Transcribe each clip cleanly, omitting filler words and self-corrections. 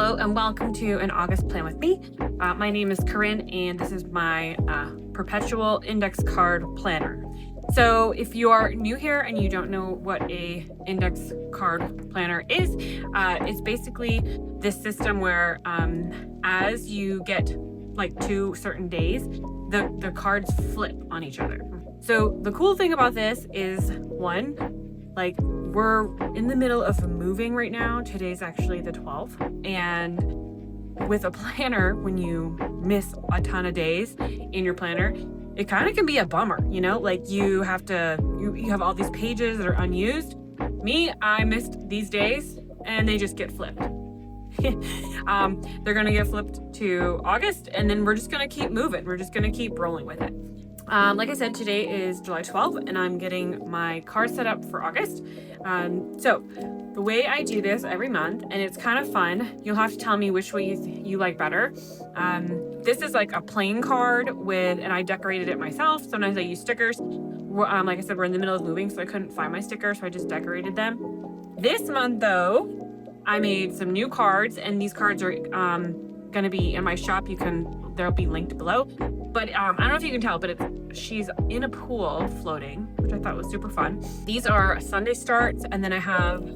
Hello and welcome to an August plan with me. My name is Corinne and this is my perpetual index card planner. So if you are new here and you don't know what a index card planner is, it's basically this system where as you get like to certain days, the cards flip on each other. So the cool thing about this is one, like we're in the middle of moving right now. Today's actually the 12th. And with a planner, when you miss a ton of days in your planner, it kind of can be a bummer, you know, like you have all these pages that are unused. Me, I missed these days and they just get flipped. They're going to get flipped to August and then we're just going to keep moving. We're just going to keep rolling with it. Like I said, today is July 12th and I'm getting my card set up for August. So the way I do this every month, and it's kind of fun, you'll have to tell me which way you like better. This is like a plain card and I decorated it myself. Sometimes I use stickers. Like I said, we're in the middle of moving, so I couldn't find my stickers, so I just decorated them. This month though, I made some new cards, and these cards are gonna be in my shop. They'll be linked below. But I don't know if you can tell, but she's in a pool floating, which I thought was super fun. These are Sunday starts, and then I have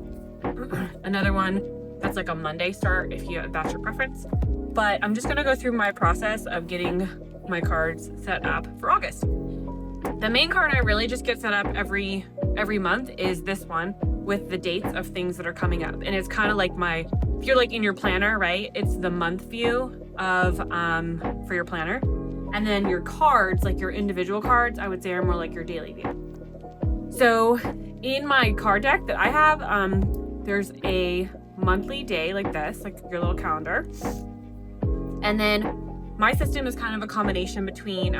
another one that's like a Monday start, if that's your preference. But I'm just gonna go through my process of getting my cards set up for August. The main card I really just get set up every month is this one with the dates of things that are coming up. And it's kind of like if you're like in your planner, right? It's the month view for your planner. And then your cards, like your individual cards, I would say are more like your daily view. So in my card deck that I have, there's a monthly day like this, like your little calendar. And then my system is kind of a combination between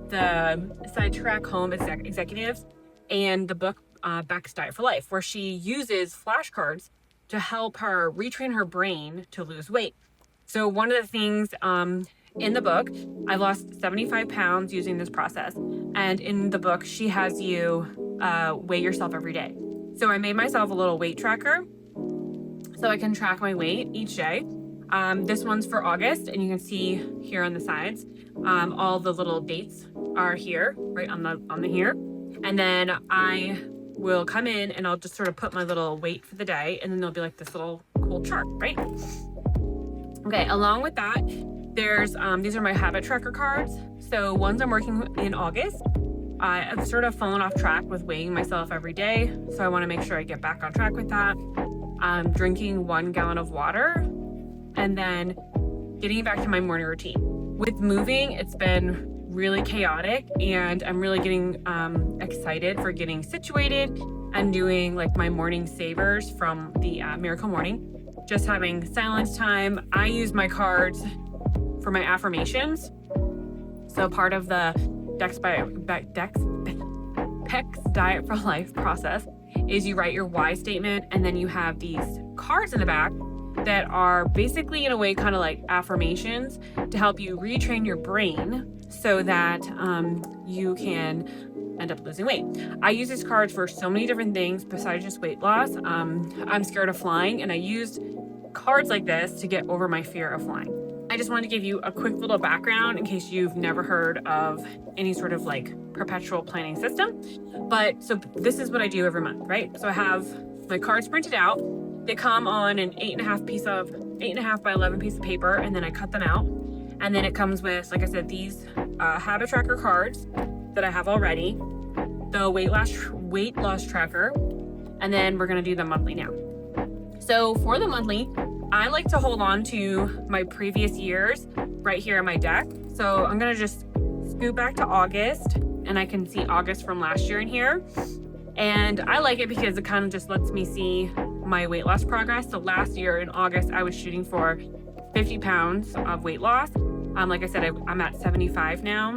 the Sidetrack Home Executives and the book Beck's Diet for Life, where she uses flashcards to help her retrain her brain to lose weight. So one of the things in the book, I lost 75 pounds using this process. And in the book, she has you weigh yourself every day. So I made myself a little weight tracker so I can track my weight each day. This one's for August, and you can see here on the sides, all the little dates are here, right on the here. And then I will come in and I'll just sort of put my little weight for the day, and then there'll be like this little cool chart, right? Okay, along with that, there's these are my habit tracker cards. So ones I'm working in August, I've sort of fallen off track with weighing myself every day. So I want to make sure I get back on track with that. I'm drinking 1 gallon of water and then getting back to my morning routine. With moving, it's been really chaotic and I'm really getting excited for getting situated and doing like my morning savers from the Miracle Morning. Just having silence time. I use my cards for my affirmations. So part of the Beck's Diet for Life process is you write your why statement, and then you have these cards in the back that are basically in a way kind of like affirmations to help you retrain your brain so that you can end up losing weight. I use these cards for so many different things besides just weight loss. I'm scared of flying, and I used cards like this to get over my fear of flying. I just wanted to give you a quick little background in case you've never heard of any sort of like perpetual planning system. But so this is what I do every month, right? So I have my cards printed out. They come on an 8.5 by 11 piece of paper, and then I cut them out. And then it comes with, like I said, these habit tracker cards that I have already, the weight loss tracker, and then we're gonna do the monthly now. So for the monthly, I like to hold on to my previous years right here in my deck. So I'm gonna just scoot back to August, and I can see August from last year in here. And I like it because it kind of just lets me see my weight loss progress. So last year in August, I was shooting for 50 pounds of weight loss. Like I said, I'm at 75 now.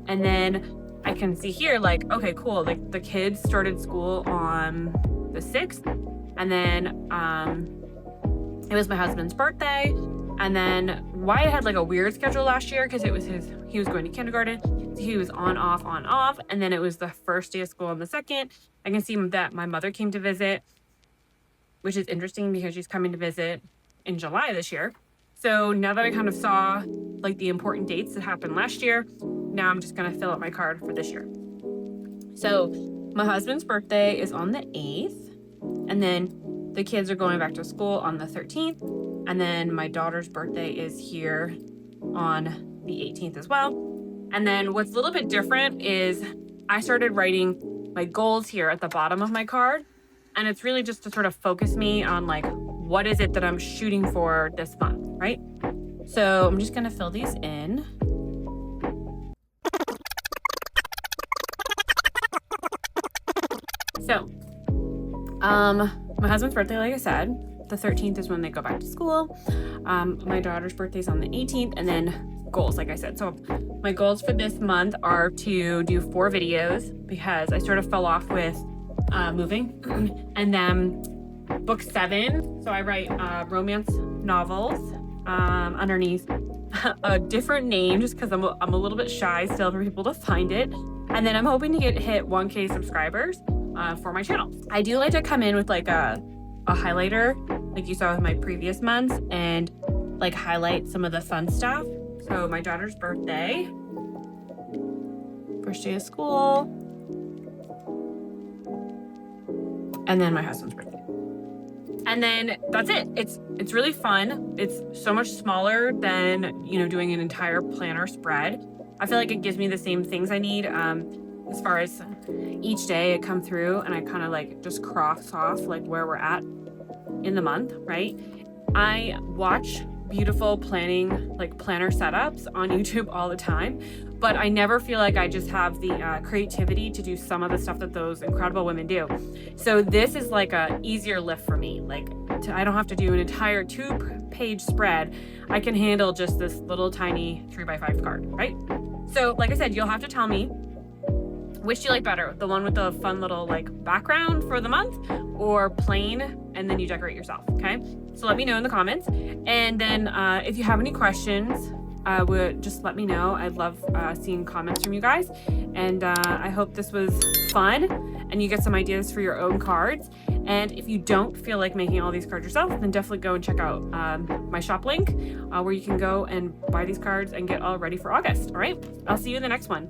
And then I can see here, like, okay, cool. Like the kids started school on the 6th. And then it was my husband's birthday. And then Wyatt had like a weird schedule last year because he was going to kindergarten. So he was on, off. And then it was the first day of school on the 2nd. I can see that my mother came to visit, which is interesting because she's coming to visit in July this year. So now that I kind of saw like the important dates that happened last year, now I'm just gonna fill out my card for this year. So my husband's birthday is on the 8th, and then the kids are going back to school on the 13th, and then my daughter's birthday is here on the 18th as well. And then what's a little bit different is I started writing my goals here at the bottom of my card, and it's really just to sort of focus me on like, what is it that I'm shooting for this month, right? So I'm just gonna fill these in. So, my husband's birthday, like I said, the 13th is when they go back to school. My daughter's birthday is on the 18th, and then goals, like I said. So my goals for this month are to do 4 videos because I sort of fell off with moving. And then book 7. So I write romance novels underneath a different name just because I'm a little bit shy still for people to find it. And then I'm hoping to hit 1K subscribers for my channel. I do like to come in with like a highlighter like you saw with my previous months and like highlight some of the fun stuff. So my daughter's birthday, first day of school, and then my husband's birthday. And then that's it. It's really fun. It's so much smaller than, you know, doing an entire planner spread. I feel like it gives me the same things I need as far as each day I come through and I kind of like just cross off like where we're at in the month, right? I watch beautiful planning, like planner setups on YouTube all the time, but I never feel like I just have the creativity to do some of the stuff that those incredible women do. So this is like a easier lift for me. Like I don't have to do an entire 2-page spread. I can handle just this little tiny 3x5 card, right? So like I said, you'll have to tell me which do you like better, the one with the fun little like background for the month or plain and then you decorate yourself, okay? So let me know in the comments. And then if you have any questions, would just let me know. I love seeing comments from you guys. And I hope this was fun and you get some ideas for your own cards. And if you don't feel like making all these cards yourself, then definitely go and check out my shop link where you can go and buy these cards and get all ready for August, all right? I'll see you in the next one.